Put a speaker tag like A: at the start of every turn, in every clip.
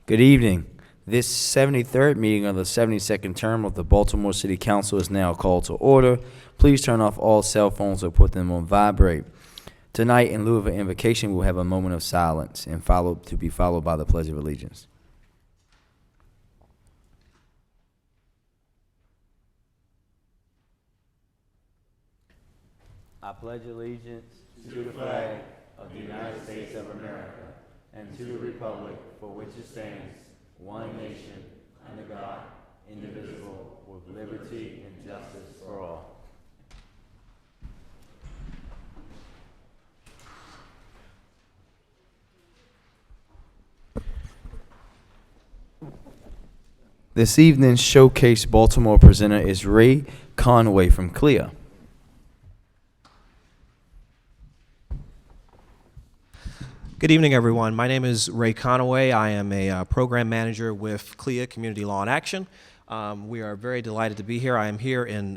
A: Good evening. This 73rd meeting of the 72nd term of the Baltimore City Council is now called to order. Please turn off all cell phones or put them on vibrate. Tonight, in lieu of an invocation, we'll have a moment of silence and to be followed by the Pledge of Allegiance. I pledge allegiance to the flag of the United States of America and to the republic for which it stands, one nation, under God, indivisible, with liberty and justice for all. This evening's Showcase Baltimore presenter is Ray Conway from CLIA.
B: Good evening, everyone. My name is Ray Conaway. I am a program manager with CLIA, Community Law in Action. We are very delighted to be here. I am here in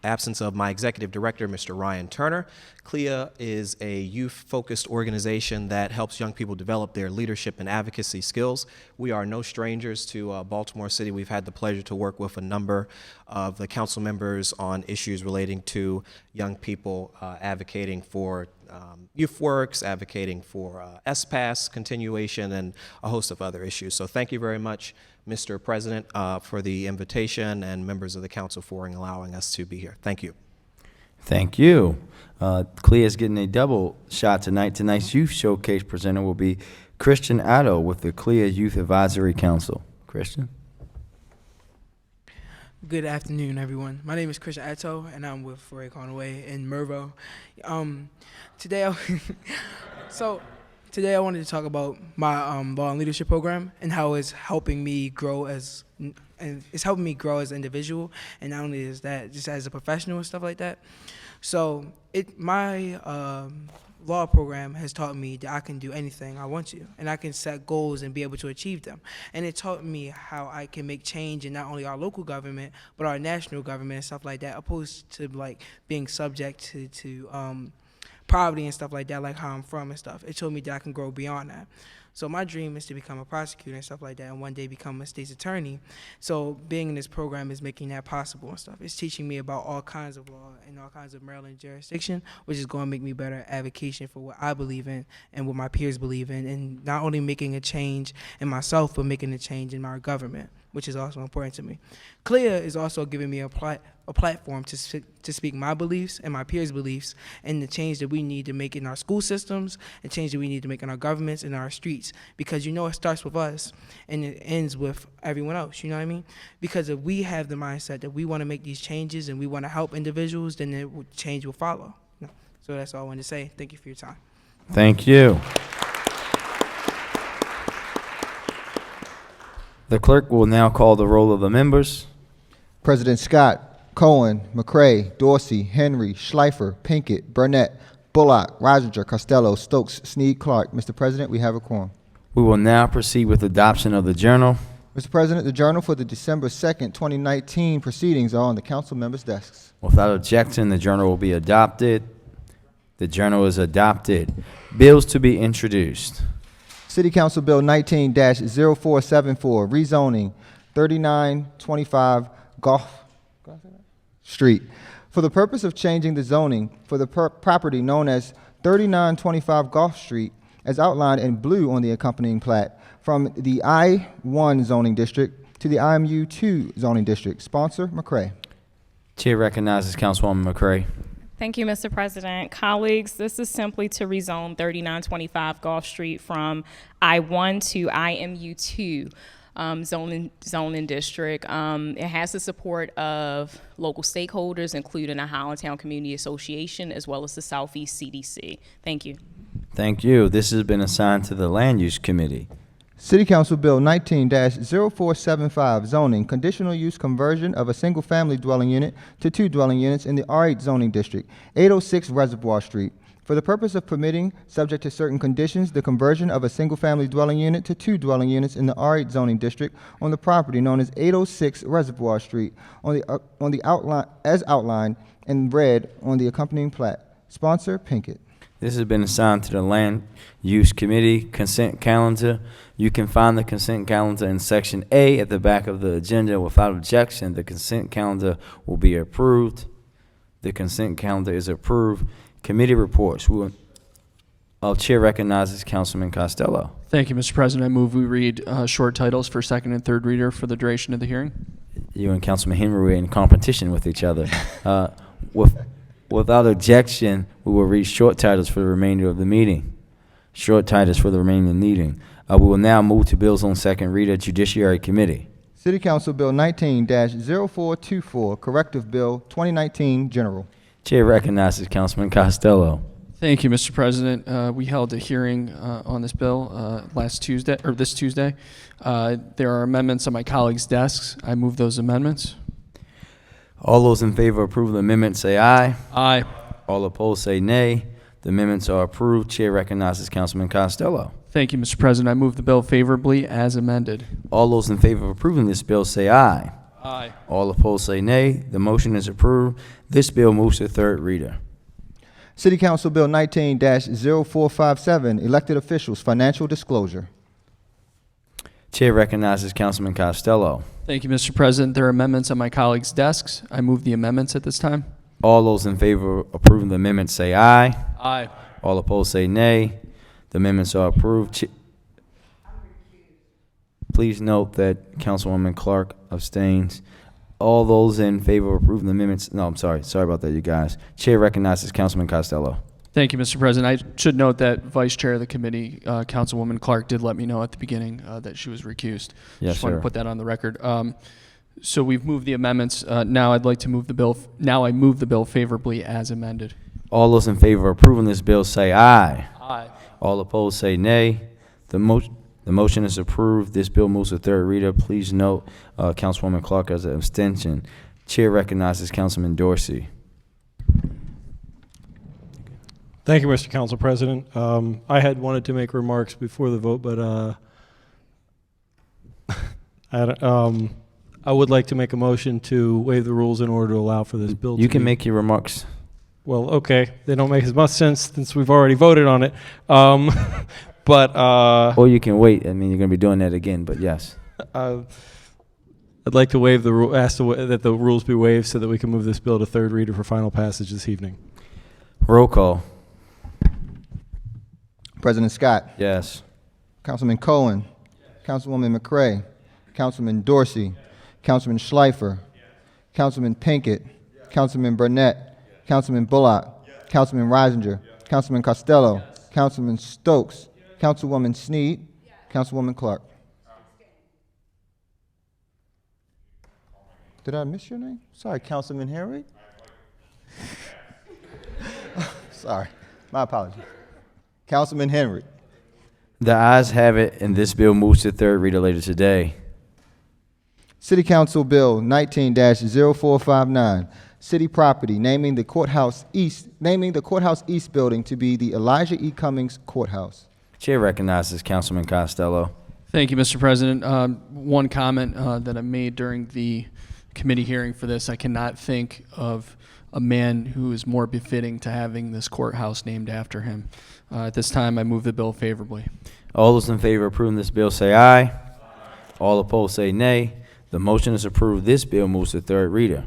B: absence of my executive director, Mr. Ryan Turner. CLIA is a youth-focused organization that helps young people develop their leadership and advocacy skills. We are no strangers to Baltimore City. We've had the pleasure to work with a number of the council members on issues relating to young people advocating for youth works, advocating for SPAS continuation, and a host of other issues. So thank you very much, Mr. President, for the invitation, and members of the council for allowing us to be here. Thank you.
A: Thank you. CLIA is getting a double shot tonight. Tonight's Youth Showcase presenter will be Christian Addo with the CLIA Youth Advisory Council. Christian?
C: Good afternoon, everyone. My name is Christian Atto, and I'm with Ray Conway in Mervo. Today I wanted to talk about my law and leadership program and how it's helping me grow as an individual, and not only is that, just as a professional and stuff like that. So my law program has taught me that I can do anything I want to, and I can set goals and be able to achieve them. And it taught me how I can make change in not only our local government, but our national government and stuff like that, opposed to like being subject to poverty and stuff like that, like how I'm from and stuff. It showed me that I can grow beyond that. So my dream is to become a prosecutor and stuff like that, and one day become a state's attorney. So being in this program is making that possible and stuff. It's teaching me about all kinds of law and all kinds of Maryland jurisdiction, which is going to make me better at advocating for what I believe in and what my peers believe in, and not only making a change in myself, but making a change in our government, which is also important to me. CLIA is also giving me a platform to speak my beliefs and my peers' beliefs, and the change that we need to make in our school systems, and change that we need to make in our governments and our streets, because it starts with us and it ends with everyone else, you know what I mean? Because if we have the mindset that we want to make these changes and we want to help individuals, then change will follow. So that's all I wanted to say. Thank you for your time.
A: Thank you. The clerk will now call the roll of the members.
D: President Scott, Cohen, McCray, Dorsey, Henry, Schleifer, Pinkett, Burnett, Bullock, Reisinger, Costello, Stokes, Snead, Clark. Mr. President, we have a quorum.
A: We will now proceed with adoption of the journal.
D: Mr. President, the journal for the December 2nd, 2019 proceedings are on the council members' desks.
A: Without objection, the journal will be adopted. The journal is adopted. Bills to be introduced.
D: City Council Bill 19-0474, rezoning 3925 Gulf Street. For the purpose of changing the zoning for the property known as 3925 Gulf Street, as outlined in blue on the accompanying plat, from the I-1 zoning district to the IMU-2 zoning district. Sponsor, McCray.
A: Chair recognizes Councilwoman McCray.
E: Thank you, Mr. President. Colleagues, this is simply to rezone 3925 Gulf Street from I-1 to IMU-2 zoning district. It has the support of local stakeholders, including the Highlandtown Community Association, as well as the Southeast CDC. Thank you.
A: Thank you. This has been assigned to the Land Use Committee.
D: City Council Bill 19-0475, zoning, conditional use conversion of a single-family dwelling unit to 2 dwelling units in the R8 zoning district, 806 Reservoir Street. For the purpose of permitting, subject to certain conditions, the conversion of a single-family dwelling unit to 2 dwelling units in the R8 zoning district on the property known as 806 Reservoir Street, on the outline as outlined in red on the accompanying plat. Sponsor, Pinkett.
A: This has been assigned to the Land Use Committee consent calendar. You can find the consent calendar in Section A at the back of the agenda. Without objection, the consent calendar will be approved. The consent calendar is approved. Committee reports. Chair recognizes Councilman Costello.
F: Thank you, Mr. President. I move we read short titles for second and third reader for the duration of the hearing.
A: You and Councilman Henry were in competition with each other. Without objection, we will read short titles for the remainder of the meeting. Short titles for the remainder of the meeting. We will now move to bills on second reader, Judiciary Committee.
D: City Council Bill 19-0424, Corrective Bill 2019, General.
A: Chair recognizes Councilman Costello.
F: Thank you, Mr. President. We held a hearing on this bill this Tuesday. There are amendments on my colleagues' desks. I move those amendments.
A: All those in favor of approval of the amendment say aye.
F: Aye.
A: All opposed say nay. The amendments are approved. Chair recognizes Councilman Costello.
F: Thank you, Mr. President. I move the bill favorably as amended.
A: All those in favor of approving this bill say aye.
F: Aye.
A: All opposed say nay. The motion is approved. This bill moves to third reader.
D: City Council Bill 19-0457, Elected Officials Financial Disclosure.
A: Chair recognizes Councilman Costello.
F: Thank you, Mr. President. There are amendments on my colleagues' desks. I move the amendments at this time.
A: All those in favor of approving the amendment say aye.
F: Aye.
A: All opposed say nay. The amendments are approved. Please note that Councilwoman Clark abstains. All those in favor of approving the amendments, no, I'm sorry. Sorry about that, you guys. Chair recognizes Councilman Costello.
F: Thank you, Mr. President. I should note that Vice Chair of the committee, Councilwoman Clark, did let me know at the beginning that she was recused.
A: Yes,
F: Just want
A: sir.
F: to put that on the record. So we've moved the amendments. Now I'd like to move the bill. Now I move the bill favorably as amended.
A: All those in favor of approving this bill say aye.
F: Aye.
A: All opposed say nay. The motion is approved. This bill moves to third reader. Please note Councilwoman Clark as an abstention. Chair recognizes Councilman Dorsey.
G: Thank you, Mr. Council President. I had wanted to make remarks before the vote, but I would like to make a motion to waive the rules in order to allow for this bill.
A: You can make your remarks.
G: Well, okay. They don't make as much sense since we've already voted on it. But
A: Or you can wait. I mean, you're going to be doing that again, but yes.
G: I'd like to waive the rule, that the rules be waived so that we can move this bill to third reader for final passage this evening.
A: Roll call.
D: President Scott.
A: Yes.
D: Councilman Cohen. Councilwoman McCray. Councilman Dorsey. Councilman Schleifer. Councilman Pinkett. Councilman Burnett. Councilman Bullock. Councilman Reisinger. Councilman Costello. Councilman Stokes. Councilwoman Sneed. Councilwoman Clark. Did I miss your name? Sorry, Councilman Henry. Sorry, my apologies. Councilman Henry.
A: The ayes have it, and this bill moves to third reader later today.
D: City Council Bill 19-0459, City Property, naming the Courthouse East building to be the Elijah E. Cummings Courthouse.
A: Chair recognizes Councilman Costello.
F: Thank you, Mr. President. One comment that I made during the committee hearing for this, I cannot think of a man who is more befitting to having this courthouse named after him. At this time, I move the bill favorably.
A: All those in favor of approving this bill say aye. All opposed say nay. The motion is approved. This bill moves to third reader.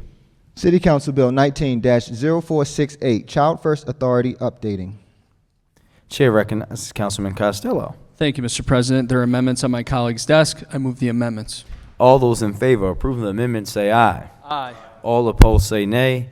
D: City Council Bill 19-0468, Child First Authority updating.
A: Chair recognizes Councilman Costello.
F: Thank you, Mr. President. There are amendments on my colleague's desk. I move the amendments.
A: All those in favor of approving the amendment say aye.
F: Aye.
A: All opposed say nay.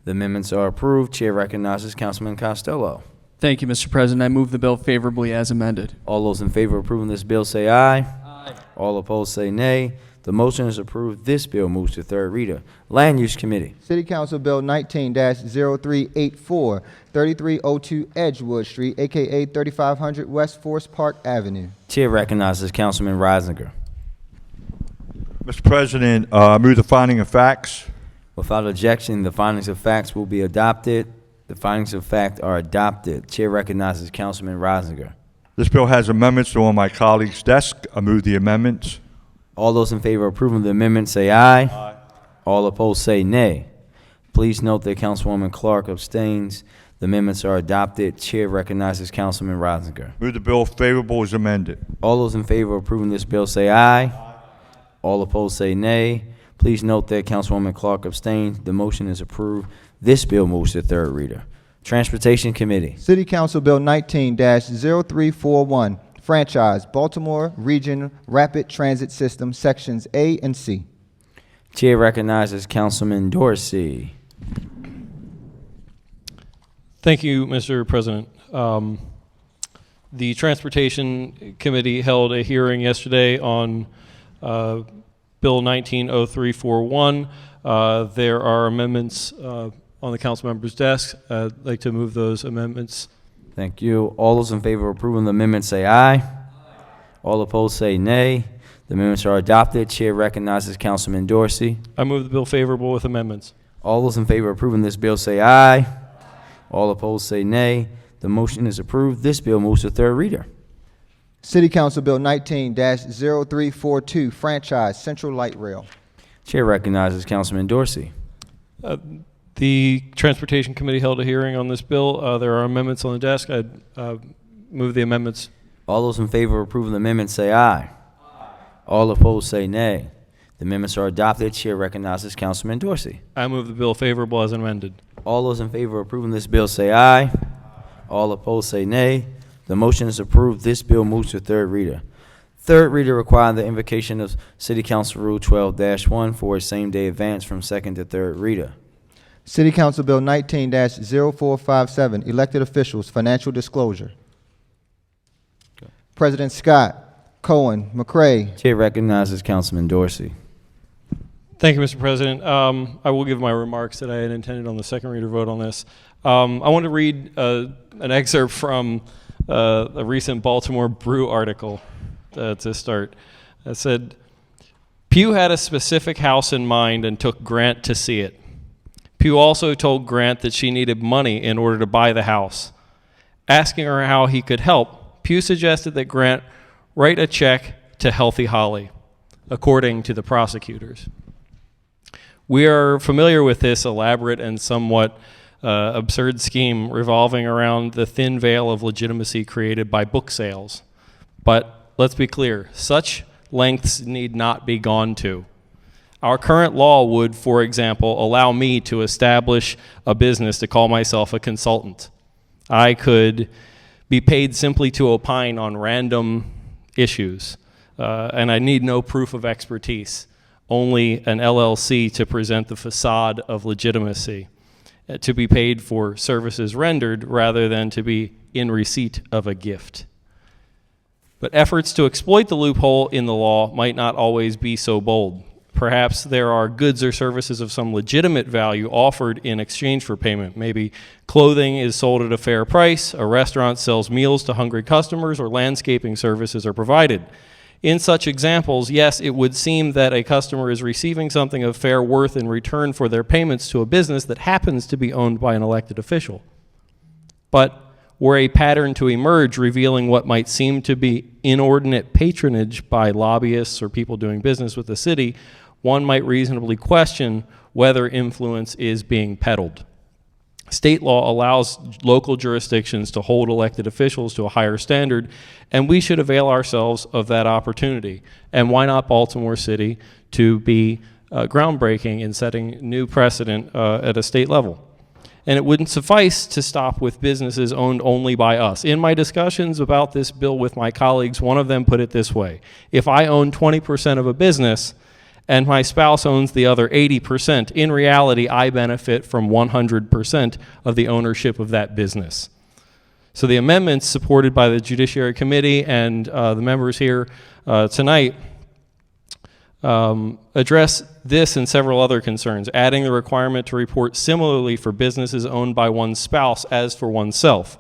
A: The amendments are approved. Chair recognizes Councilman Costello.
F: Thank you, Mr. President. I move the bill favorably as amended.
A: All those in favor of approving this bill say aye. Aye. All opposed say nay. The motion is approved. This bill moves to third reader. Land Use Committee.
D: City Council Bill 19-0384, 3302 Edgewood Street, a.k.a. 3500 West Forest Park Avenue.
A: Chair recognizes Councilman Reisinger.
H: Mr. President, I move the finding of facts.
A: Without objection, the findings of facts will be adopted. The findings of fact are adopted. Chair recognizes Councilman Reisinger.
H: This bill has amendments that are on my colleague's desk. I move the amendments.
A: All those in favor of approving the amendment say aye. Aye. All opposed say nay. Please note that Councilwoman Clark abstains. The amendments are adopted. Chair recognizes Councilman Reisinger.
H: Move the bill favorable as amended.
A: All those in favor of approving this bill say aye. All opposed say nay. Please note that Councilwoman Clark abstained. The motion is approved. This bill moves to third reader. Transportation Committee.
D: City Council Bill 19-0341, franchise, Baltimore Region Rapid Transit System, Sections A and C.
A: Chair recognizes Councilman Dorsey.
G: Thank you, Mr. President. The Transportation Committee held a hearing yesterday on Bill 190341. There are amendments on the council member's desk. I'd like to move those amendments.
A: Thank you. All those in favor of approving the amendment say aye. All opposed say nay. The amendments are adopted. Chair recognizes Councilman Dorsey.
G: I move the bill favorable with amendments.
A: All those in favor of approving this bill say aye. All opposed say nay. The motion is approved. This bill moves to third reader.
D: City Council Bill 19-0342, franchise, Central Light Rail.
A: Chair recognizes Councilman Dorsey.
G: The Transportation Committee held a hearing on this bill. There are amendments on the desk. I'd move the amendments.
A: All those in favor of approving the amendment say aye. All opposed say nay. The amendments are adopted. Chair recognizes Councilman Dorsey.
G: I move the bill favorable as amended.
A: All those in favor of approving this bill say aye. All opposed say nay. The motion is approved. This bill moves to third reader. Third reader requiring the invocation of City Council Rule 12-1 for a same-day advance from second to third reader.
D: City Council Bill 19-0457, elected officials, financial disclosure. President Scott, Cohen, McCray.
A: Chair recognizes Councilman Dorsey.
G: Thank you, Mr. President. I will give my remarks that I had intended on the second reader vote on this. I want to read an excerpt from a recent Baltimore Brew article to start. It said, Pugh had a specific house in mind and took Grant to see it. Pugh also told Grant that she needed money in order to buy the house. Asking her how he could help, Pugh suggested that Grant write a check to Healthy Holly, according to the prosecutors. We are familiar with this elaborate and somewhat absurd scheme revolving around the thin veil of legitimacy created by book sales. But let's be clear, such lengths need not be gone to. Our current law would, for example, allow me to establish a business to call myself a consultant. I could be paid simply to opine on random issues, and I need no proof of expertise, only an LLC to present the facade of legitimacy, to be paid for services rendered rather than to be in receipt of a gift. But efforts to exploit the loophole in the law might not always be so bold. Perhaps there are goods or services of some legitimate value offered in exchange for payment. Maybe clothing is sold at a fair price, a restaurant sells meals to hungry customers, or landscaping services are provided. In such examples, yes, it would seem that a customer is receiving something of fair worth in return for their payments to a business that happens to be owned by an elected official. But were a pattern to emerge revealing what might seem to be inordinate patronage by lobbyists or people doing business with the city, one might reasonably question whether influence is being peddled. State law allows local jurisdictions to hold elected officials to a higher standard, and we should avail ourselves of that opportunity. And why not Baltimore City to be groundbreaking in setting new precedent at a state level? And it wouldn't suffice to stop with businesses owned only by us. In my discussions about this bill with my colleagues, one of them put it this way: if I own 20% of a business and my spouse owns the other 80%, in reality, I benefit from 100% of the ownership of that business. So the amendments supported by the Judiciary Committee and the members here tonight address this and several other concerns, adding the requirement to report similarly for businesses owned by one's spouse as for oneself,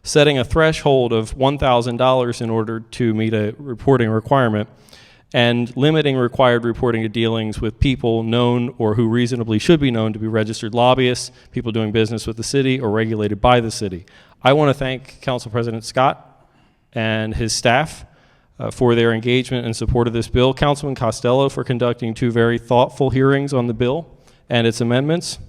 G: setting a threshold of $1,000 in order to meet a reporting requirement, and limiting required reporting of dealings with people known or who reasonably should be known to be registered lobbyists, people doing business with the city or regulated by the city. I want to thank Council President Scott and his staff for their engagement and support of this bill, Councilman Costello for conducting two very thoughtful hearings on the bill and its amendments,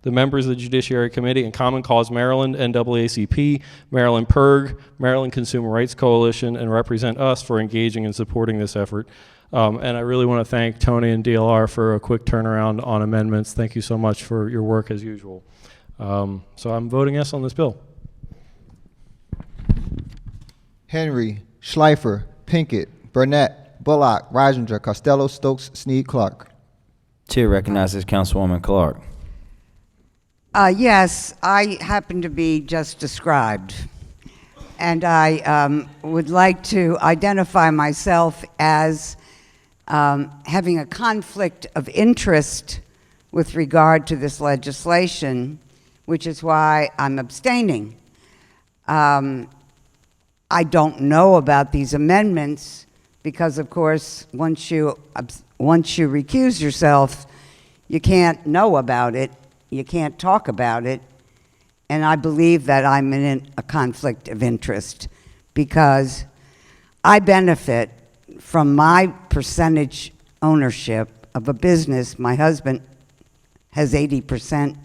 G: the members of the Judiciary Committee, and Common Cause Maryland, NAACP, Maryland PIRG, Maryland Consumer Rights Coalition, and represent us for engaging and supporting this effort. And I really want to thank Tony and DLR for a quick turnaround on amendments. Thank you so much for your work as usual. So I'm voting yes on this bill.
D: Henry, Schleifer, Pinkett, Burnett, Bullock, Reisinger, Costello, Stokes, Snead, Clark.
A: Chair recognizes Councilwoman Clark.
I: Yes, I happen to be just described. And I would like to identify myself as having a conflict of interest with regard to this legislation, which is why I'm abstaining. I don't know about these amendments because, of course, once you recuse yourself, you can't know about it, you can't talk about it, and I believe that I'm in a conflict of interest because I benefit from my percentage ownership of a business my husband has 80%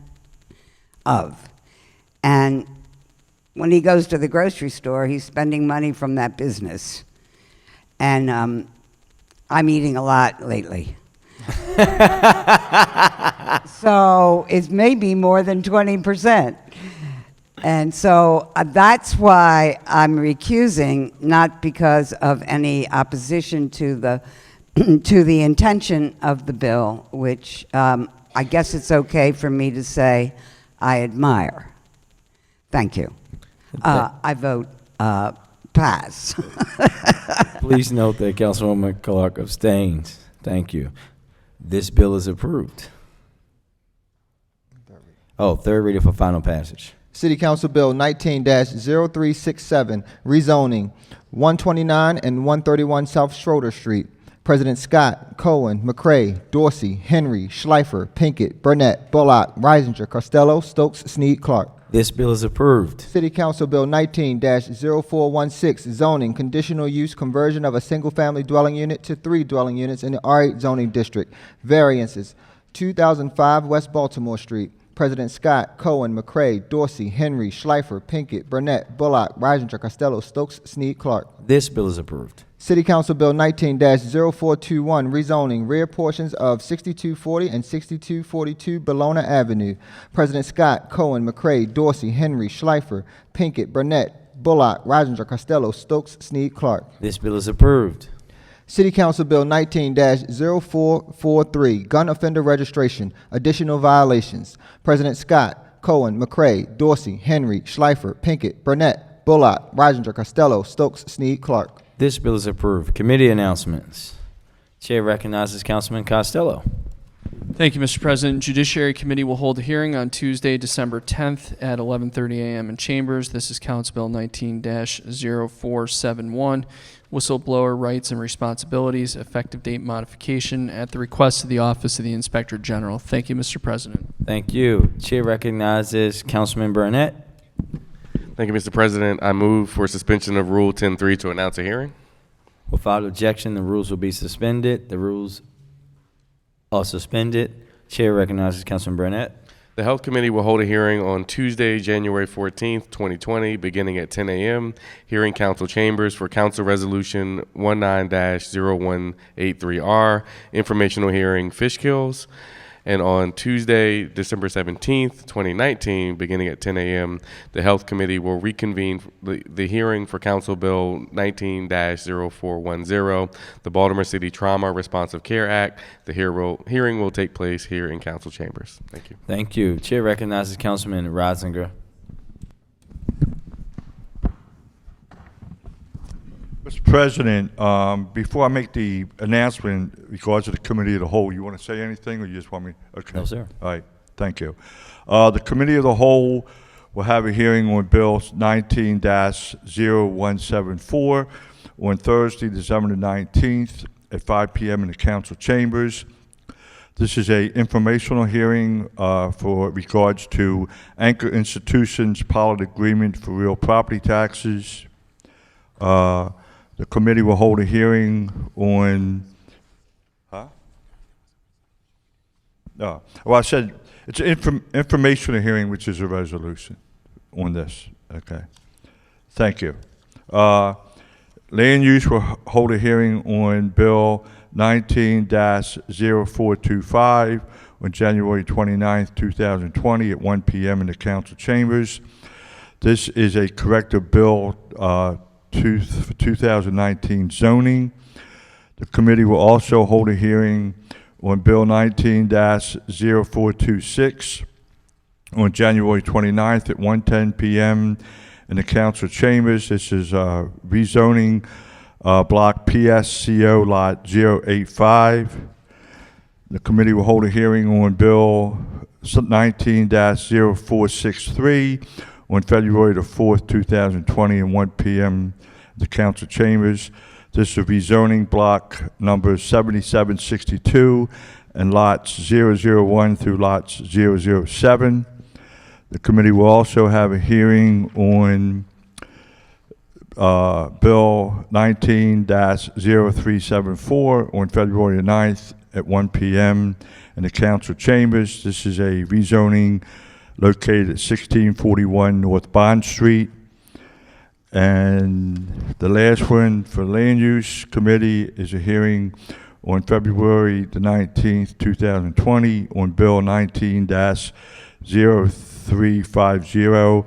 I: of. And when he goes to the grocery store, he's spending money from that business. And I'm eating a lot lately. So it's maybe more than 20%. And so that's why I'm recusing, not because of any opposition to the to the intention of the bill, which I guess it's okay for me to say I admire. Thank you. I vote pass.
A: Please note that Councilwoman Clark abstains. Thank you. This bill is approved. Oh, third reader for final passage.
D: City Council Bill 19-0367, rezoning 129 and 131 South Schroeder Street. President Scott, Cohen, McCray, Dorsey, Henry, Schleifer, Pinkett, Burnett, Bullock, Reisinger, Costello, Stokes, Snead, Clark.
A: This bill is approved.
D: City Council Bill 19-0416, zoning, conditional use conversion of a single-family dwelling unit to 3 dwelling units in the R8 zoning district. Variances, 2005 West Baltimore Street. President Scott, Cohen, McCray, Dorsey, Henry, Schleifer, Pinkett, Burnett, Bullock, Reisinger, Costello, Stokes, Snead, Clark.
A: This bill is approved.
D: City Council Bill 19-0421, rezoning rear portions of 6240 and 6242 Bologna Avenue. President Scott, Cohen, McCray, Dorsey, Henry, Schleifer, Pinkett, Burnett, Bullock, Reisinger, Costello, Stokes, Snead, Clark.
A: This bill is approved.
D: City Council Bill 19-0443, gun offender registration, additional violations. President Scott, Cohen, McCray, Dorsey, Henry, Schleifer, Pinkett, Burnett, Bullock, Reisinger, Costello, Stokes, Snead, Clark.
A: This bill is approved. Committee announcements. Chair recognizes Councilman Costello.
F: Thank you, Mr. President. Judiciary Committee will hold a hearing on Tuesday, December 10th at 11:30 a.m. in chambers. This is Council Bill 19-0471, whistleblower rights and responsibilities, effective date modification at the request of the Office of the Inspector General. Thank you, Mr. President.
A: Thank you. Chair recognizes Councilman Burnett.
J: Thank you, Mr. President. I move for suspension of Rule 10.3 to announce a hearing.
A: Without objection, the rules will be suspended. The rules are suspended. Chair recognizes Councilman Burnett.
J: The Health Committee will hold a hearing on Tuesday, January 14th, 2020, beginning at 10 a.m. here in Council Chambers for Council Resolution 19-0183R, informational hearing fish kills. And on Tuesday, December 17th, 2019, beginning at 10 a.m., the Health Committee will reconvene the hearing for Council Bill 19-0410, the Baltimore City Trauma Responsive Care Act. The hearing will take place here in Council Chambers. Thank you.
A: Thank you. Chair recognizes Councilman Reisinger.
H: Mr. President, before I make the announcement in regards to the Committee of the Whole, you want to say anything or you just want me? Okay.
A: No, sir.
H: All right, thank you. The Committee of the Whole will have a hearing on Bill 19-0174 on Thursday, December the 19th at 5 p.m. in the Council Chambers. This is a informational hearing for regards to Anchor Institutions Pilot Agreement for Real Property Taxes. The committee will hold a hearing on, well, I said It's an informational hearing, which is a resolution on this. Okay. Thank you. Land Use will hold a hearing on Bill 19-0425 on January 29th, 2020 at 1 p.m. in the council chambers. This is a corrective bill for 2019 zoning. The committee will also hold a hearing on Bill 19-0426 on January 29th at 1:10 p.m. in the council chambers. This is rezoning block PSCO lot 085. The committee will hold a hearing on Bill 19-0463 on February the 4th, 2020 at 1 p.m. in the council chambers. This is rezoning block number 7762 and lots 001 through lots 007. The committee will also have a hearing on Bill 19-0374 on February the 9th at 1 p.m. in the council chambers. This is a rezoning located at 1641 North Bond Street. And the last one for Land Use Committee is a hearing on February the 19th, 2020 on Bill 19-0350.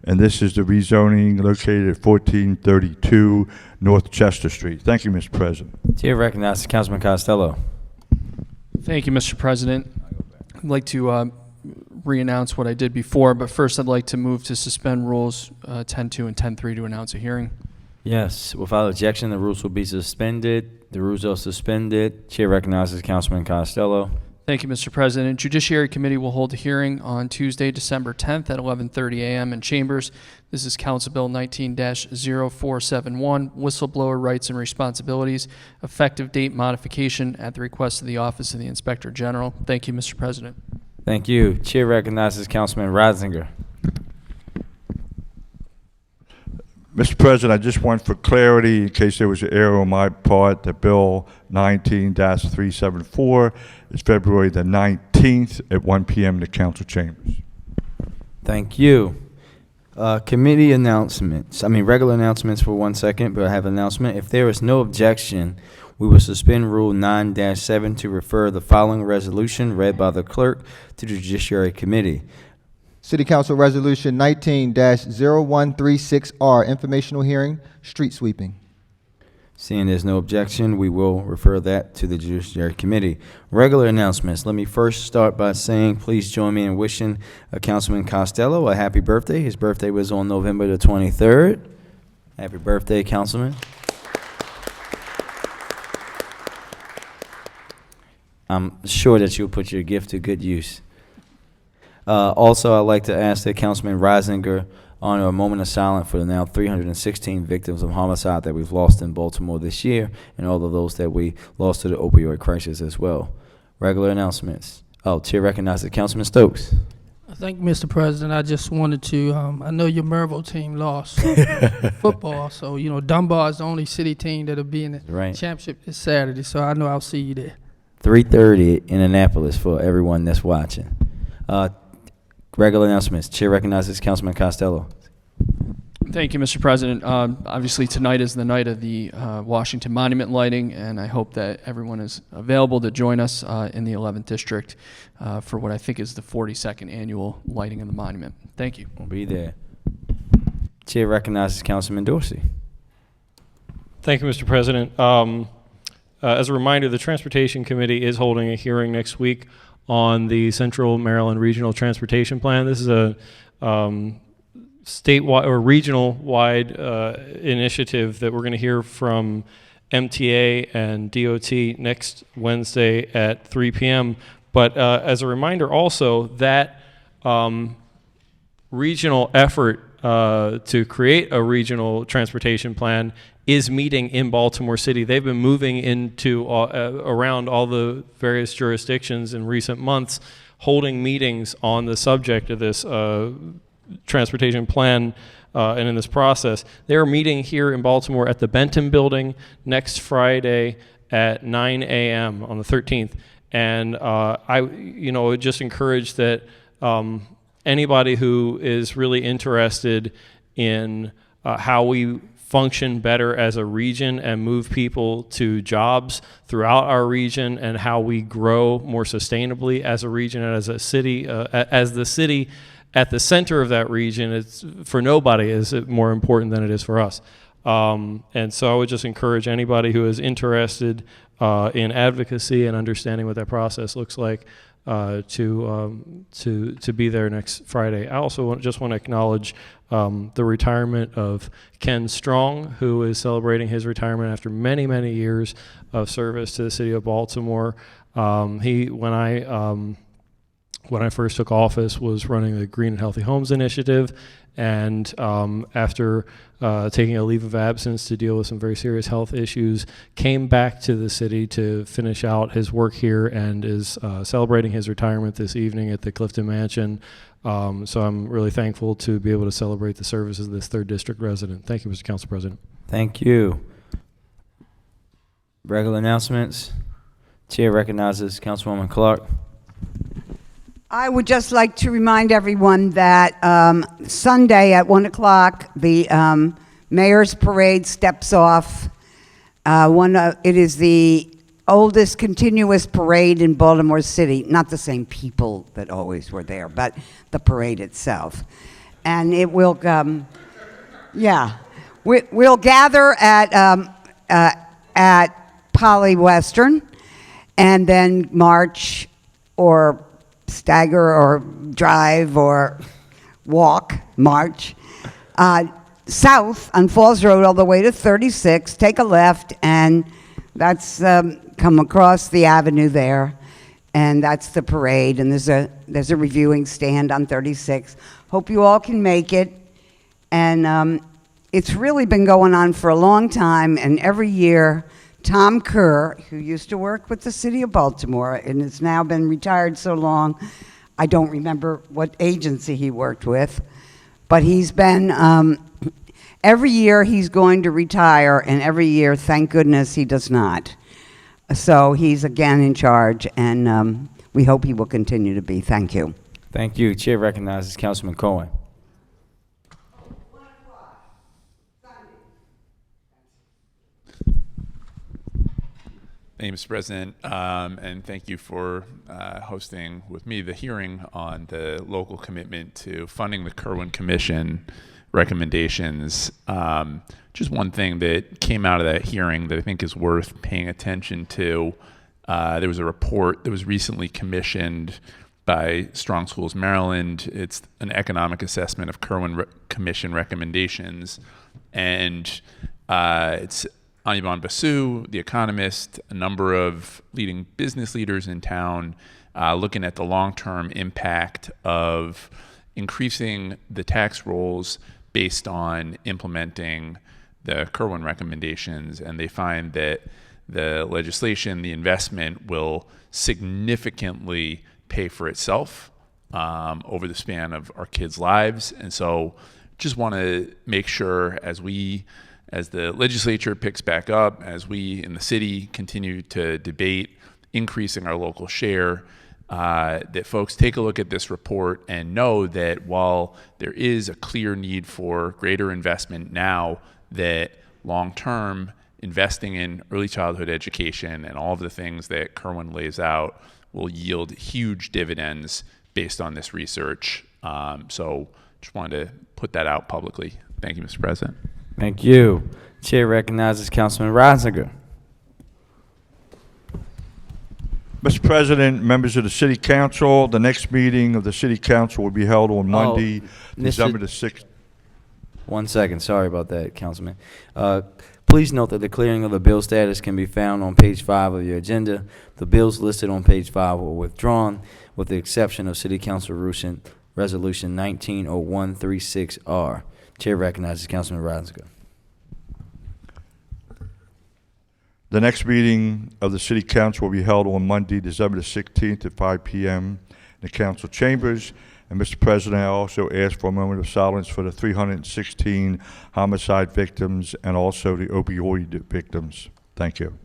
H: And this is the rezoning located at 1432 North Chester Street. Thank you, Mr. President.
A: Chair recognizes Councilman Costello.
F: Thank you, Mr. President. I'd like to re-announce what I did before, but first I'd like to move to suspend rules 10.2 and 10.3 to announce a hearing.
A: Yes, without objection, the rules will be suspended. The rules are suspended. Chair recognizes Councilman Costello.
F: Thank you, Mr. President. Judiciary Committee will hold a hearing on Tuesday, December 10th at 11:30 a.m. in Chambers. This is Council Bill 19-0471, Whistleblower Rights and Responsibilities, effective date modification at the request of the Office of the Inspector General. Thank you, Mr. President.
A: Thank you. Chair recognizes Councilman Reisinger.
H: Mr. President, I just want for clarity, in case there was an error on my part, that Bill 19-374 is February the 19th at 1 p.m. in the council chambers.
A: Thank you. Committee announcements. Regular announcements for 1 second, but I have an announcement. If there is no objection, we will suspend Rule 9-7 to refer the following resolution read by the clerk to the Judiciary Committee.
D: City Council Resolution 19-0136R, informational hearing, street sweeping.
A: Seeing there's no objection, we will refer that to the Judiciary Committee. Regular announcements. Let me first start by saying please join me in wishing Councilman Costello a happy birthday. His birthday was on November the 23rd. Happy birthday, Councilman. I'm sure that you'll put your gift to good use. Also, I'd like to ask that Councilman Reisinger honor a moment of silence for the now 316 victims of homicide that we've lost in Baltimore this year, and all of those that we lost to the opioid crisis as well. Regular announcements. Chair recognizes Councilman Stokes.
K: Thank you, Mr. President. I just wanted to, I know your Merville team lost football, so, Dunbar is the only city team that'll be in the championship this Saturday, so I know I'll see you there.
A: 3:30 in Annapolis for everyone that's watching. Regular announcements. Chair recognizes Councilman Costello.
F: Thank you, Mr. President. Obviously, tonight is the night of the Washington Monument lighting, and I hope that everyone is available to join us in the 11th District for what I think is the 42nd annual lighting of the monument. Thank you.
A: We'll be there. Chair recognizes Councilman Dorsey.
G: Thank you, Mr. President. As a reminder, the Transportation Committee is holding a hearing next week on the Central Maryland Regional Transportation Plan. This is a statewide or regional-wide initiative that we're going to hear from MTA and DOT next Wednesday at 3 p.m. But as a reminder also, that regional effort to create a regional transportation plan is meeting in Baltimore City. They've been moving into around all the various jurisdictions in recent months, holding meetings on the subject of this transportation plan and in this process. They are meeting here in Baltimore at the Benton Building next Friday at 9 a.m. on the 13th. And I would just encourage that anybody who is really interested in how we function better as a region and move people to jobs throughout our region, and how we grow more sustainably as a region and as a city, as the city at the center of that region, it's for nobody is it more important than it is for us. And so I would just encourage anybody who is interested in advocacy and understanding what that process looks like to be there next Friday. I also just want to acknowledge the retirement of Ken Strong, who is celebrating his retirement after many, many years of service to the city of Baltimore. When I first took office, was running the Green and Healthy Homes Initiative, and after taking a leave of absence to deal with some very serious health issues, came back to the city to finish out his work here, and is celebrating his retirement this evening at the Clifton Mansion. So I'm really thankful to be able to celebrate the services of this 3rd District resident. Thank you, Mr. Council President.
A: Thank you. Regular announcements. Chair recognizes Councilwoman Clark.
I: I would just like to remind everyone that Sunday at 1 o'clock, the Mayor's Parade steps off. It is the oldest continuous parade in Baltimore City. Not the same people that always were there, but the parade itself. And it will, we'll gather at Poly Western, and then march or stagger or drive or march south on Falls Road all the way to 36, take a left, and that's come across the avenue there, and that's the parade, and there's a reviewing stand on 36. Hope you all can make it, and it's really been going on for a long time, and every year Tom Kerr, who used to work with the city of Baltimore and has now been retired so long, I don't remember what agency he worked with, but he's been, every year he's going to retire, and every year, thank goodness, he does not. So he's again in charge, and we hope he will continue to be. Thank you.
A: Thank you. Chair recognizes Councilman Cohen.
L: Thank you, Mr. President, and thank you for hosting with me the hearing on the local commitment to funding the Kerwin Commission recommendations. Just one thing that came out of that hearing that I think is worth paying attention to. There was a report that was recently commissioned by Strong Schools Maryland. It's an economic assessment of Kerwin Commission recommendations, and it's Anirban Basu, the economist, a number of leading business leaders in town, looking at the long-term impact of increasing the tax rolls based on implementing the Kerwin recommendations. And they find that the legislation, the investment, will significantly pay for itself over the span of our kids' lives. And so just want to make sure as the legislature picks back up, as we in the city continue to debate increasing our local share, that folks take a look at this report and know that while there is a clear need for greater investment now, that long-term investing in early childhood education and all of the things that Kerwin lays out will yield huge dividends based on this research. So just wanted to put that out publicly. Thank you, Mr. President.
A: Thank you. Chair recognizes Councilman Reisinger.
H: Mr. President, members of the City Council, the next meeting of the City Council will be held on Monday, December the 6th.
A: 1 second. Sorry about that, Councilman. Please note that the clearing of the bill status can be found on page 5 of your agenda. The bills listed on page 5 were withdrawn, with the exception of City Council Resolution 190136R. Chair recognizes Councilman Reisinger.
H: The next meeting of the City Council will be held on Monday, December the 16th at 5 p.m. in the Council Chambers. And Mr. President, I also ask for a moment of silence for the 316 homicide victims and also the opioid victims. Thank you.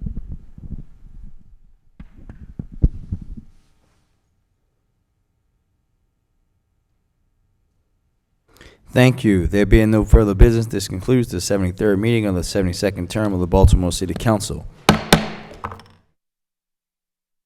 A: Thank you. There being no further business, this concludes the 73rd meeting of the 72nd term of the Baltimore City Council.